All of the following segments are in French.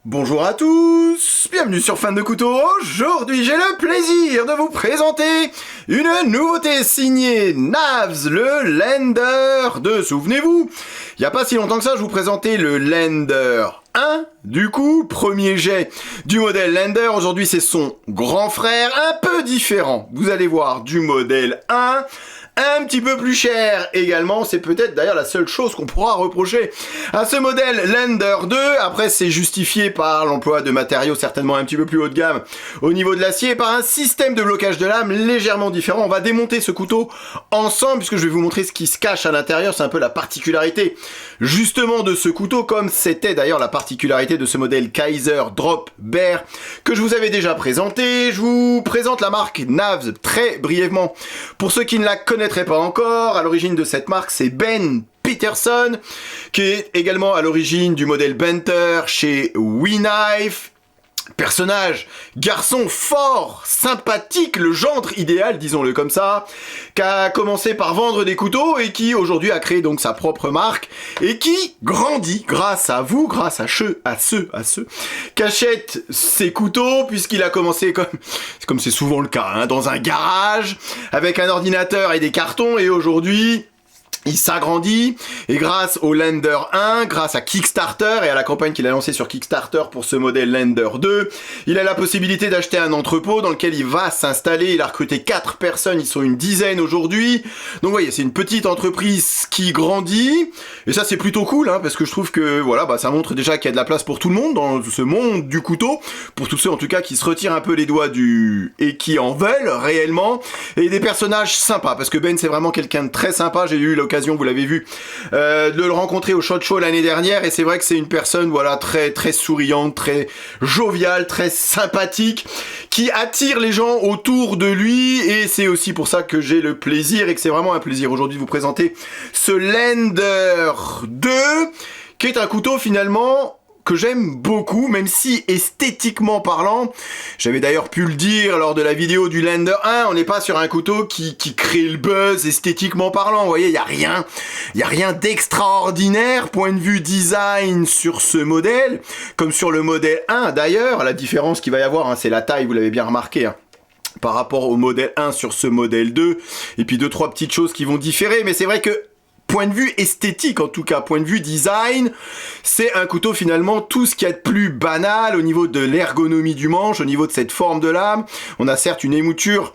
Bonjour à tous, bienvenue sur Fan de Couteau. Aujourd'hui j'ai le plaisir de vous présenter une nouveauté signée Navs, le Lander 2. Souvenez-vous, il n'y a pas si longtemps que ça je vous présentais le Lander 1. Du coup, premier jet du modèle Lander. Aujourd'hui c'est son grand frère, un peu différent. Vous allez voir, du modèle 1. Un petit peu plus cher également, c'est peut-être d'ailleurs la seule chose qu'on pourra reprocher à ce modèle Lander 2. Après, c'est justifié par l'emploi de matériaux certainement un petit peu plus haut de gamme au niveau de l'acier et par un système de blocage de lame légèrement différent. On va démonter ce couteau ensemble puisque je vais vous montrer ce qui se cache à l'intérieur. C'est un peu la particularité justement de ce couteau, comme c'était d'ailleurs la particularité de ce modèle Kaiser Drop Bear que je vous avais déjà présenté. Je vous présente la marque Navs très brièvement pour ceux qui ne la connaissent pas encore. À l'origine de cette marque, c'est Ben Peterson, qui est également à l'origine du modèle Benter chez WeKnife. Personnage, garçon fort, sympathique, le gendre idéal, disons-le comme ça, qui a commencé par vendre des couteaux et qui aujourd'hui a créé donc sa propre marque et qui grandit grâce à vous, grâce à ceux qui achètent ses couteaux, puisqu'il a commencé comme c'est souvent le cas, hein, dans un garage avec un ordinateur et des cartons, et aujourd'hui il s'agrandit, et grâce au Lander 1, grâce à Kickstarter et à la campagne qu'il a lancée sur Kickstarter pour ce modèle Lander 2, il a la possibilité d'acheter un entrepôt dans lequel il va s'installer. Il a recruté 4 personnes, ils sont une dizaine aujourd'hui. Donc vous voyez, c'est une petite entreprise qui grandit, et ça c'est plutôt cool, hein, parce que je trouve que voilà, ça montre déjà qu'il y a de la place pour tout le monde dans ce monde du couteau, pour tous ceux en tout cas qui se retirent un peu les doigts et qui en veulent réellement, et des personnages sympas, parce que Ben c'est vraiment quelqu'un de très sympa. J'ai eu l'occasion, vous l'avez vu, de le rencontrer au SHOT Show l'année dernière, et c'est vrai que c'est une personne voilà très très souriante, très joviale, très sympathique, qui attire les gens autour de lui, et c'est aussi pour ça que j'ai le plaisir, et que c'est vraiment un plaisir aujourd'hui de vous présenter ce Lander 2, qui est un couteau finalement que j'aime beaucoup, même si esthétiquement parlant, j'avais d'ailleurs pu le dire lors de la vidéo du Lander 1, on n'est pas sur un couteau qui crée le buzz esthétiquement parlant. Vous voyez, il y a rien d'extraordinaire point de vue design sur ce modèle, comme sur le modèle 1 d'ailleurs. La différence qu'il va y avoir, hein, c'est la taille, vous l'avez bien remarqué, hein, par rapport au modèle 1 sur ce modèle 2, et puis 2-3 petites choses qui vont différer, mais c'est vrai que point de vue esthétique, en tout cas, point de vue design, c'est un couteau finalement tout ce qu'il y a de plus banal au niveau de l'ergonomie du manche, au niveau de cette forme de lame. On a certes une émouture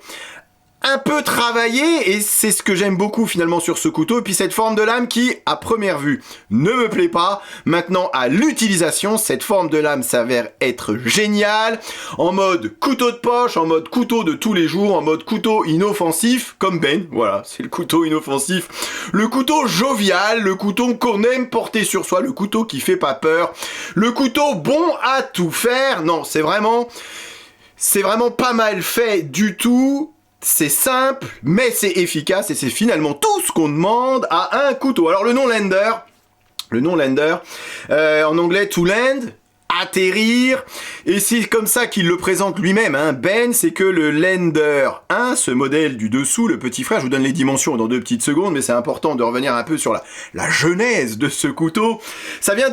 un peu travaillée, et c'est ce que j'aime beaucoup finalement sur ce couteau, et puis cette forme de lame qui, à première vue, ne me plaît pas. Maintenant, à l'utilisation, cette forme de lame s'avère être géniale, en mode couteau de poche, en mode couteau de tous les jours, en mode couteau inoffensif, comme Ben, voilà, c'est le couteau inoffensif, le couteau jovial, le couteau qu'on aime porter sur soi, le couteau qui fait pas peur, le couteau bon à tout faire. Non, c'est vraiment pas mal fait du tout. C'est simple, mais c'est efficace, et c'est finalement tout ce qu'on demande à un couteau. Alors le nom Lander, en anglais to land, atterrir, et c'est comme ça qu'il le présente lui-même, hein. Ben, c'est que le Lander 1, ce modèle du dessous, le petit frère, je vous donne les dimensions dans 2 petites secondes, mais c'est important de revenir un peu sur la genèse de ce couteau. Ça vient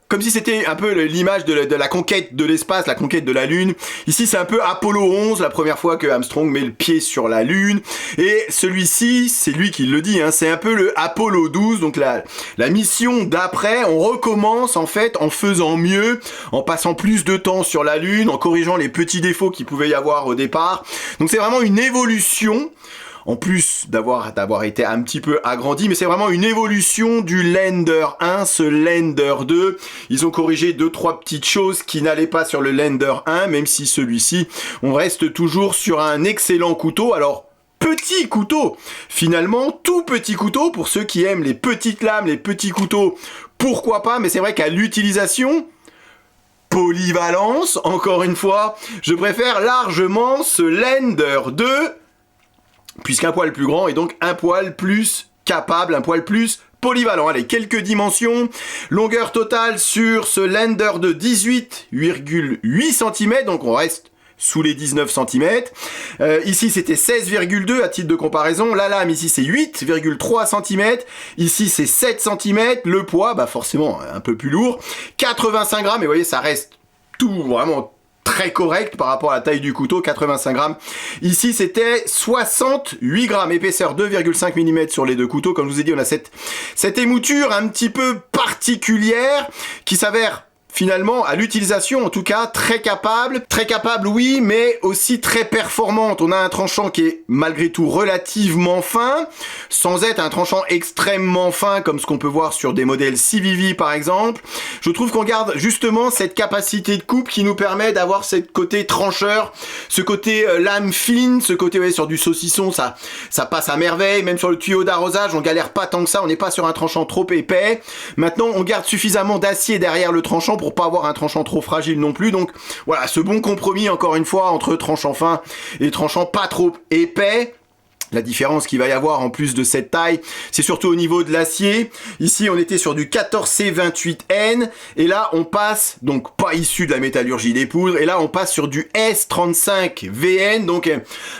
comme si c'était un peu l'image de la conquête de l'espace, la conquête de la Lune. Ici, c'est un peu Apollo 11, la première fois que Armstrong met le pied sur la Lune. Et celui-ci, c'est lui qui le dit, hein, c'est un peu le Apollo 12, donc la mission d'après. On recommence en fait en faisant mieux, en passant plus de temps sur la Lune, en corrigeant les petits défauts qu'il pouvait y avoir au départ. Donc c'est vraiment une évolution, en plus d'avoir été un petit peu agrandi, mais c'est vraiment une évolution du Lander 1, ce Lander 2. Ils ont corrigé 2-3 petites choses qui n'allaient pas sur le Lander 1, même si celui-ci, on reste toujours sur un excellent couteau. Alors, petit couteau, finalement, tout petit couteau, pour ceux qui aiment les petites lames, les petits couteaux, pourquoi pas, mais c'est vrai qu'à l'utilisation, polyvalence, encore une fois, je préfère largement ce Lander 2, puisqu'un poil plus grand et donc un poil plus capable, un poil plus polyvalent. Allez, quelques dimensions. Longueur totale sur ce Lander de 18,8 cm, donc on reste sous les 19 cm. Ici c'était 16,2 à titre de comparaison. La lame ici c'est 8,3 cm. Ici c'est 7 cm. Le poids, forcément un peu plus lourd. 85 grammes, et vous voyez ça reste tout vraiment très correct par rapport à la taille du couteau, 85 grammes. Ici, c'était 68 grammes, épaisseur 2,5 mm sur les deux couteaux. Comme je vous ai dit, on a cette émouture un petit peu particulière qui s'avère finalement, à l'utilisation, en tout cas, très capable, oui, mais aussi très performante. On a un tranchant qui est malgré tout relativement fin, sans être un tranchant extrêmement fin, comme ce qu'on peut voir sur des modèles CVV par exemple. Je trouve qu'on garde justement cette capacité de coupe qui nous permet d'avoir ce côté trancheur, ce côté lame fine, ce côté ouais, sur du saucisson, ça passe à merveille. Même sur le tuyau d'arrosage, on galère pas tant que ça, on n'est pas sur un tranchant trop épais. Maintenant, on garde suffisamment d'acier derrière le tranchant pour pas avoir un tranchant trop fragile non plus. Donc voilà, ce bon compromis encore une fois entre tranchant fin et tranchant pas trop épais. La différence qu'il va y avoir en plus de cette taille, c'est surtout au niveau de l'acier. Ici, on était sur du 14C28N et là, on passe, donc pas issu de la métallurgie des poudres, et là, on passe sur du S35VN, donc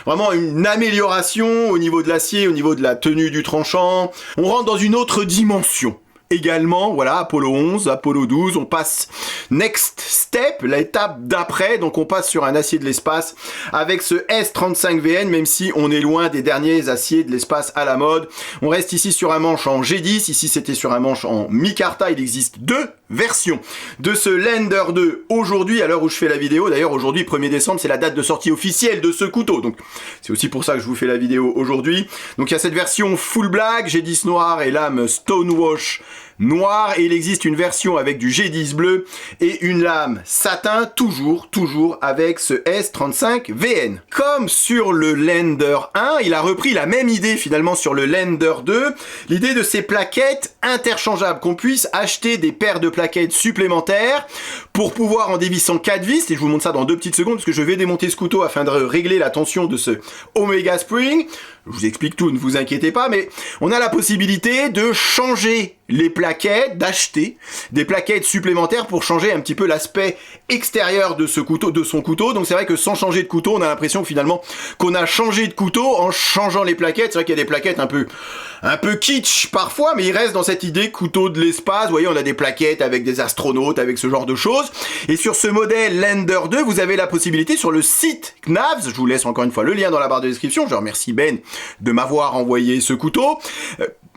vraiment une amélioration au niveau de l'acier, au niveau de la tenue du tranchant. On rentre dans une autre dimension. Également, voilà, Apollo 11, Apollo 12, on passe next step, l'étape d'après, donc on passe sur un acier de l'espace avec ce S35VN, même si on est loin des derniers aciers de l'espace à la mode. On reste ici sur un manche en G10, ici c'était sur un manche en micarta, il existe deux versions de ce Lander 2 aujourd'hui, à l'heure où je fais la vidéo. D'ailleurs, aujourd'hui, 1er décembre, c'est la date de sortie officielle de ce couteau, donc c'est aussi pour ça que je vous fais la vidéo aujourd'hui. Donc il y a cette version full black, G10 noir et lame Stonewash noir, et il existe une version avec du G10 bleu et une lame satin, toujours avec ce S35VN. Comme sur le Lander 1, il a repris la même idée finalement sur le Lander 2, l'idée de ces plaquettes interchangeables, qu'on puisse acheter des paires de plaquettes supplémentaires pour pouvoir, en dévissant 4 vis, et je vous montre ça dans 2 petites secondes parce que je vais démonter ce couteau afin de régler la tension de ce Omega Spring. Je vous explique tout, ne vous inquiétez pas, mais on a la possibilité de changer les plaquettes, d'acheter des plaquettes supplémentaires pour changer un petit peu l'aspect extérieur de ce couteau, de son couteau. Donc c'est vrai que sans changer de couteau, on a l'impression finalement qu'on a changé de couteau en changeant les plaquettes. C'est vrai qu'il y a des plaquettes un peu kitsch parfois, mais il reste dans cette idée couteau de l'espace. Vous voyez, on a des plaquettes avec des astronautes, avec ce genre de choses. Et sur ce modèle Lander 2, vous avez la possibilité sur le site Knavs, je vous laisse encore une fois le lien dans la barre de description. Je remercie Ben de m'avoir envoyé ce couteau.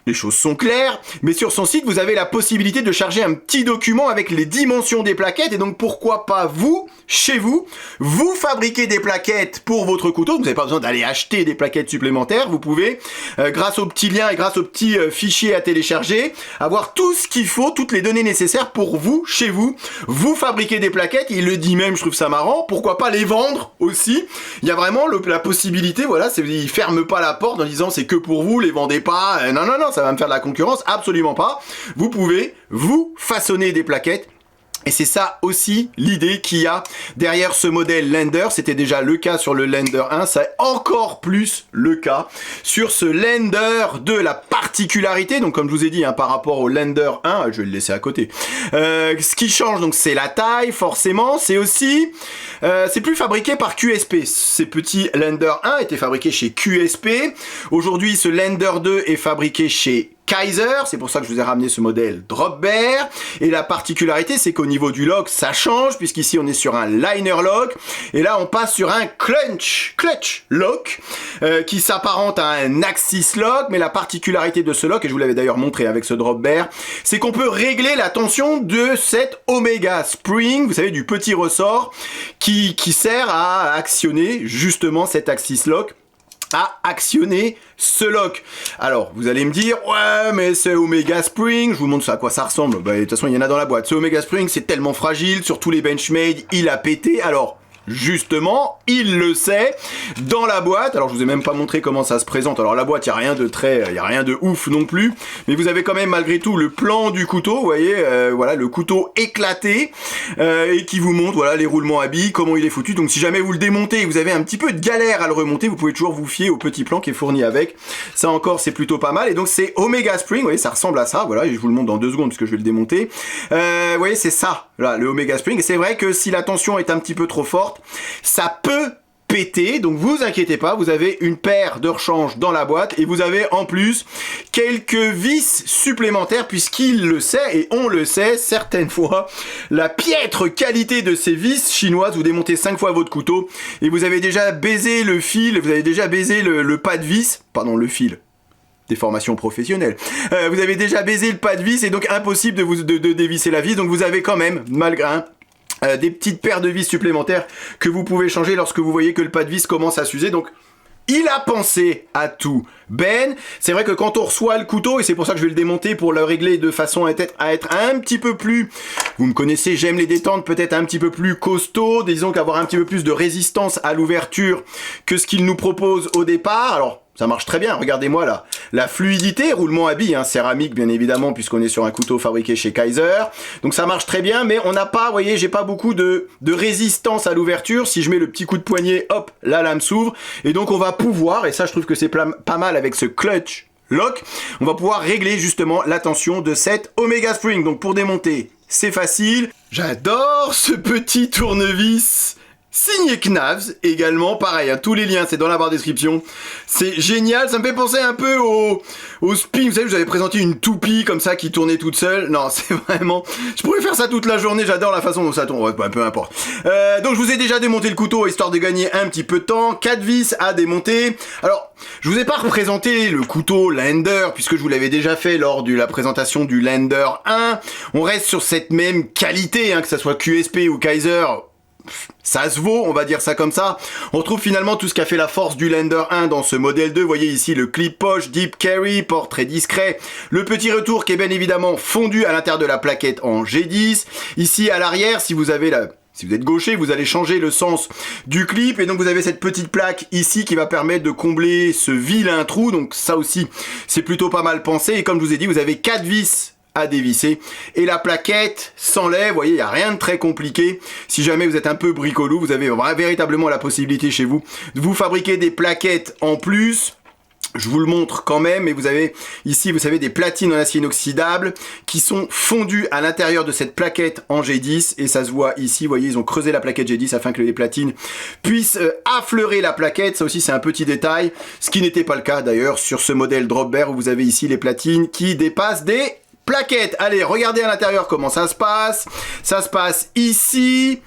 Les choses sont claires, mais sur son site, vous avez la possibilité de charger un petit document avec les dimensions des plaquettes, et donc pourquoi pas vous, chez vous, vous fabriquez des plaquettes pour votre couteau. Vous n'avez pas besoin d'aller acheter des plaquettes supplémentaires, vous pouvez, grâce au petit lien et grâce au petit fichier à télécharger, avoir tout ce qu'il faut, toutes les données nécessaires pour vous, chez vous, vous fabriquer des plaquettes. Il le dit même, je trouve ça marrant, pourquoi pas les vendre aussi. Il y a vraiment la possibilité, voilà, il ferme pas la porte en disant c'est que pour vous, les vendez pas, non, ça va me faire de la concurrence, absolument pas. Vous pouvez vous façonner des plaquettes. Et c'est ça aussi l'idée qu'il y a derrière ce modèle Lander. C'était déjà le cas sur le Lander 1, c'est encore plus le cas sur ce Lander 2. La particularité, donc comme je vous ai dit, par rapport au Lander 1, je vais le laisser à côté, ce qui change, donc c'est la taille, forcément. C'est aussi, c'est plus fabriqué par QSP. Ces petits Lander 1 étaient fabriqués chez QSP. Aujourd'hui, ce Lander 2 est fabriqué chez Kizer, c'est pour ça que je vous ai ramené ce modèle Drop Bear. Et la particularité, c'est qu'au niveau du lock, ça change, puisqu'ici on est sur un liner lock, et là on passe sur un clutch lock, qui s'apparente à un axis lock. Mais la particularité de ce lock, et je vous l'avais d'ailleurs montré avec ce Drop Bear, c'est qu'on peut régler la tension de cet Omega Spring, vous savez, du petit ressort qui sert à actionner justement cet axis lock, à actionner ce lock. Alors, vous allez me dire, ouais, mais c'est Omega Spring, je vous montre ça à quoi ça ressemble. Bah, de toute façon, il y en a dans la boîte. Ce Omega Spring, c'est tellement fragile, sur tous les Benchmade, il a pété. Alors, justement, il le sait, dans la boîte, alors je vous ai même pas montré comment ça se présente, alors la boîte, il y a rien de ouf non plus, mais vous avez quand même malgré tout le plan du couteau, vous voyez, voilà, le couteau éclaté, et qui vous montre, voilà, les roulements à billes, comment il est foutu. Donc si jamais vous le démontez et vous avez un petit peu de galère à le remonter, vous pouvez toujours vous fier au petit plan qui est fourni avec, ça encore c'est plutôt pas mal. Et donc c'est Omega Spring, vous voyez, ça ressemble à ça, voilà, et je vous le montre dans 2 secondes puisque je vais le démonter, vous voyez, c'est ça, là, le Omega Spring. Et c'est vrai que si la tension est un petit peu trop forte, ça peut pété, donc vous inquiétez pas, vous avez une paire de rechange dans la boîte et vous avez en plus quelques vis supplémentaires puisqu'il le sait et on le sait certaines fois, la piètre qualité de ces vis chinoises, vous démontez 5 fois votre couteau et vous avez déjà baisé le fil, vous avez déjà baisé le pas de vis, pardon le fil, des formations professionnelles. Vous avez déjà baisé le pas de vis et donc impossible de dévisser la vis, donc vous avez quand même, malgré des petites paires de vis supplémentaires que vous pouvez changer lorsque vous voyez que le pas de vis commence à s'user. Donc il a pensé à tout. Ben, c'est vrai que quand on reçoit le couteau, et c'est pour ça que je vais le démonter pour le régler de façon à être un petit peu plus, vous me connaissez, j'aime les détentes, peut-être un petit peu plus costaud, disons qu'avoir un petit peu plus de résistance à l'ouverture que ce qu'il nous propose au départ. Alors, ça marche très bien, regardez-moi là. La fluidité, roulement à billes, céramique bien évidemment, puisqu'on est sur un couteau fabriqué chez Kizer. Donc ça marche très bien, mais on n'a pas, vous voyez, j'ai pas beaucoup de résistance à l'ouverture. Si je mets le petit coup de poignet, hop, la lame s'ouvre. Et donc on va pouvoir, et ça je trouve que c'est pas mal avec ce clutch lock, on va pouvoir régler justement la tension de cette Omega Spring. Donc pour démonter, c'est facile. J'adore ce petit tournevis signé Knavs également, pareil, tous les liens c'est dans la barre description, c'est génial, ça me fait penser un peu au spin, vous savez, je vous avais présenté une toupie comme ça qui tournait toute seule, non c'est vraiment, je pourrais faire ça toute la journée, j'adore la façon dont ça tourne, ouais, peu importe. Donc je vous ai déjà démonté le couteau histoire de gagner un petit peu de temps, 4 vis à démonter. Alors, je vous ai pas représenté le couteau Lander puisque je vous l'avais déjà fait lors de la présentation du Lander 1, on reste sur cette même qualité, que ça soit QSP ou Kizer. Ça se vaut, on va dire ça comme ça. On retrouve finalement tout ce qui a fait la force du Lander 1 dans ce modèle 2. Vous voyez ici le clip poche, deep carry, port très discret. Le petit retour qui est bien évidemment fondu à l'intérieur de la plaquette en G10. Ici à l'arrière, si vous êtes gaucher, vous allez changer le sens du clip et donc vous avez cette petite plaque ici qui va permettre de combler ce vilain trou. Donc ça aussi, c'est plutôt pas mal pensé. Et comme je vous ai dit, vous avez 4 vis à dévisser et la plaquette s'enlève, vous voyez, il n'y a rien de très compliqué. Si jamais vous êtes un peu bricolou, vous avez véritablement la possibilité chez vous de vous fabriquer des plaquettes en plus. Je vous le montre quand même, et vous avez ici, vous savez, des platines en acier inoxydable qui sont fondues à l'intérieur de cette plaquette en G10 et ça se voit ici, vous voyez, ils ont creusé la plaquette G10 afin que les platines puissent affleurer la plaquette. Ça aussi c'est un petit détail, ce qui n'était pas le cas d'ailleurs sur ce modèle Drop Bear où vous avez ici les platines qui dépassent des plaquettes. Allez, regardez à l'intérieur comment ça se passe. Ça se passe ici.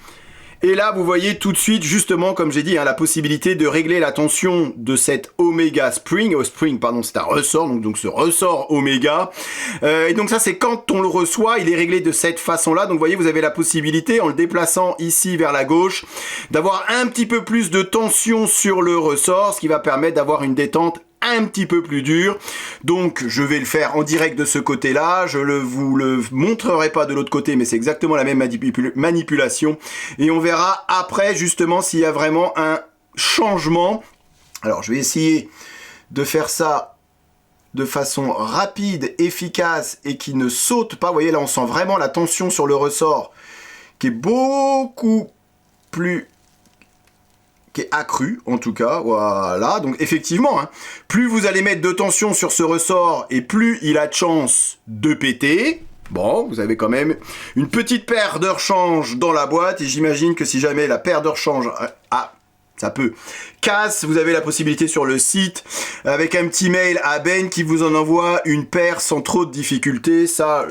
Et là, vous voyez tout de suite, justement, comme j'ai dit, la possibilité de régler la tension de cette Omega Spring. Pardon, c'est un ressort, donc ce ressort Omega. Et donc ça, c'est quand on le reçoit, il est réglé de cette façon-là. Donc vous voyez, vous avez la possibilité, en le déplaçant ici vers la gauche, d'avoir un petit peu plus de tension sur le ressort, ce qui va permettre d'avoir une détente un petit peu plus dur. Donc je vais le faire en direct de ce côté là, je vous le montrerai pas de l'autre côté, mais c'est exactement la même manipulation et on verra après justement s'il y a vraiment un changement. Alors je vais essayer de faire ça de façon rapide, efficace et qui ne saute pas. Vous voyez là, on sent vraiment la tension sur le ressort qui est beaucoup plus, qui est accru en tout cas, voilà. Donc effectivement, plus vous allez mettre de tension sur ce ressort et plus il a de chance de péter. Bon, vous avez quand même une petite paire de rechange dans la boîte et j'imagine que si jamais la paire de rechange ça peut casse, vous avez la possibilité sur le site avec un petit mail à Ben qui vous en envoie une paire sans trop de difficultés. Ça,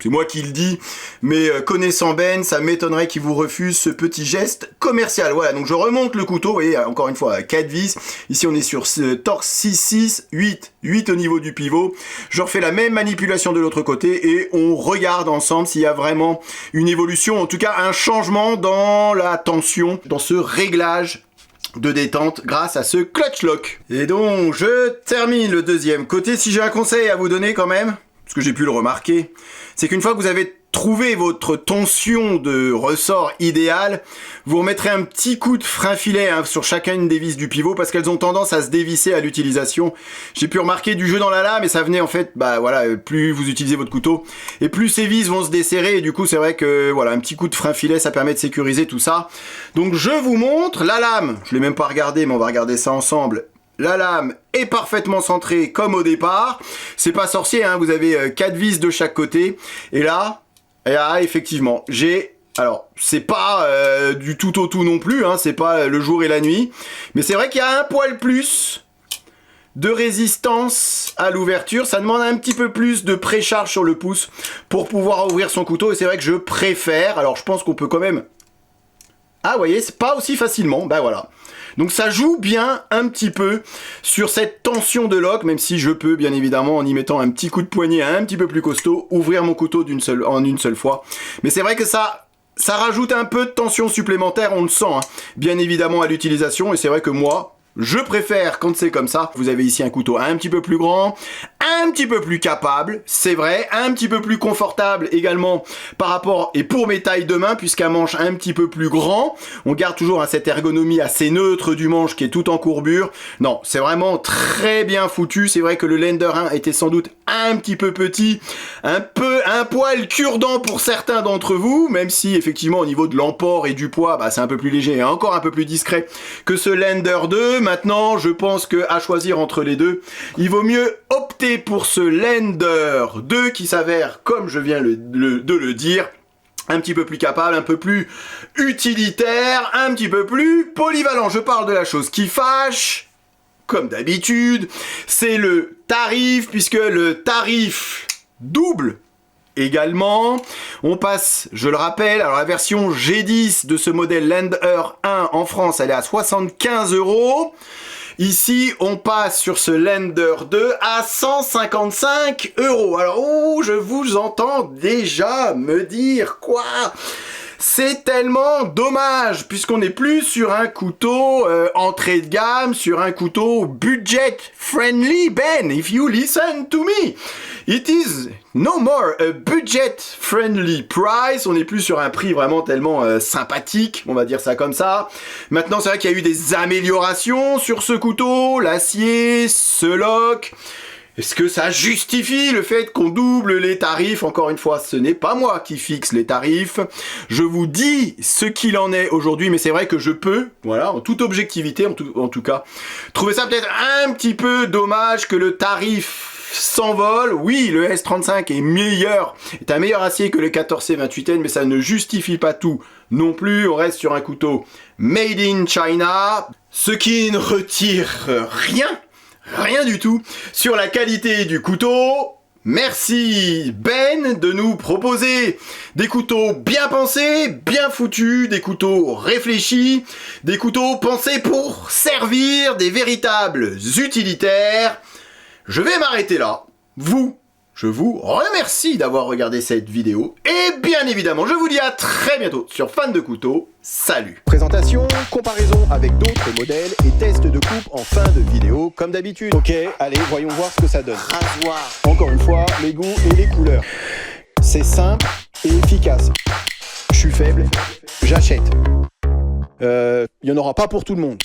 c'est moi qui le dis, mais connaissant Ben, ça m'étonnerait qu'il vous refuse ce petit geste commercial. Voilà, donc je remonte le couteau, vous voyez, encore une fois, 4 vis. Ici, on est sur ce torque 6, 6, 8, 8 au niveau du pivot. Je refais la même manipulation de l'autre côté et on regarde ensemble s'il y a vraiment une évolution, en tout cas un changement dans la tension, dans ce réglage de détente grâce à ce clutch lock. Et donc, je termine le deuxième côté. Si j'ai un conseil à vous donner quand même, ce que j'ai pu le remarquer, c'est qu'une fois que vous avez trouvé votre tension de ressort idéale, vous remettrez un petit coup de frein filet sur chacune des vis du pivot parce qu'elles ont tendance à se dévisser à l'utilisation. J'ai pu remarquer du jeu dans la lame et ça venait en fait, plus vous utilisez votre couteau et plus ces vis vont se desserrer et du coup c'est vrai que voilà, un petit coup de frein filet ça permet de sécuriser tout ça. Donc je vous montre la lame, je l'ai même pas regardé mais on va regarder ça ensemble. La lame est parfaitement centrée comme au départ. C'est pas sorcier, vous avez 4 vis de chaque côté. Et là, effectivement, j'ai Alors, c'est pas du tout au tout non plus, hein, c'est pas le jour et la nuit. Mais c'est vrai qu'il y a un poil plus de résistance à l'ouverture. Ça demande un petit peu plus de précharge sur le pouce pour pouvoir ouvrir son couteau. Et c'est vrai que je préfère. Alors, je pense qu'on peut quand même... Ah, vous voyez, c'est pas aussi facilement. Ben voilà. Donc ça joue bien un petit peu sur cette tension de lock, même si je peux bien évidemment en y mettant un petit coup de poignet un petit peu plus costaud, ouvrir mon couteau en une seule fois. Mais c'est vrai que ça rajoute un peu de tension supplémentaire, on le sent, hein, bien évidemment à l'utilisation, et c'est vrai que moi, je préfère quand c'est comme ça. Vous avez ici un couteau un petit peu plus grand, un petit peu plus capable, c'est vrai, un petit peu plus confortable également par rapport et pour mes tailles de main, puisqu'un manche un petit peu plus grand. On garde toujours cette ergonomie assez neutre du manche qui est tout en courbure. Non, c'est vraiment très bien foutu. C'est vrai que le Lender 1 était sans doute un petit peu petit, un poil cure-dent pour certains d'entre vous, même si effectivement au niveau de l'emport et du poids, bah, c'est un peu plus léger et encore un peu plus discret que ce Lender 2. Maintenant, je pense que à choisir entre les deux, il vaut mieux opter pour ce Lender 2 qui s'avère, comme je viens de le dire, un petit peu plus capable, un peu plus utilitaire, un petit peu plus polyvalent. Je parle de la chose qui fâche, comme d'habitude, c'est le tarif, puisque le tarif double également. On passe, je le rappelle, alors la version G10 de ce modèle Lender 1 en France, elle est à 75 €. Ici, on passe sur ce Lender 2 à 155 €. Alors, je vous entends déjà me dire quoi ? C'est tellement dommage, puisqu'on n'est plus sur un couteau entrée de gamme, sur un couteau budget friendly, Ben, if you listen to me. It is no more a budget friendly price. On n'est plus sur un prix vraiment tellement sympathique, on va dire ça comme ça. Maintenant, c'est vrai qu'il y a eu des améliorations sur ce couteau, l'acier, ce lock. Est-ce que ça justifie le fait qu'on double les tarifs? Encore une fois, ce n'est pas moi qui fixe les tarifs. Je vous dis ce qu'il en est aujourd'hui, mais c'est vrai que je peux, voilà, en toute objectivité, en tout cas, trouver ça peut-être un petit peu dommage que le tarif s'envole. Oui, le S35 est un meilleur acier que le 14C28N, mais ça ne justifie pas tout non plus. On reste sur un couteau made in China, ce qui ne retire rien du tout sur la qualité du couteau. Merci Ben de nous proposer des couteaux bien pensés, bien foutus, des couteaux réfléchis, des couteaux pensés pour servir, des véritables utilitaires. Je vais m'arrêter là. Je vous remercie d'avoir regardé cette vidéo et bien évidemment, je vous dis à très bientôt sur Fan de Couteaux. Salut! Présentation, comparaison avec d'autres modèles et test de coupe en fin de vidéo comme d'habitude. Ok, allez, voyons voir ce que ça donne. Rasoir. Encore une fois, les goûts et les couleurs. C'est simple et efficace. Je suis faible, j'achète. Il n'y en aura pas pour tout le monde.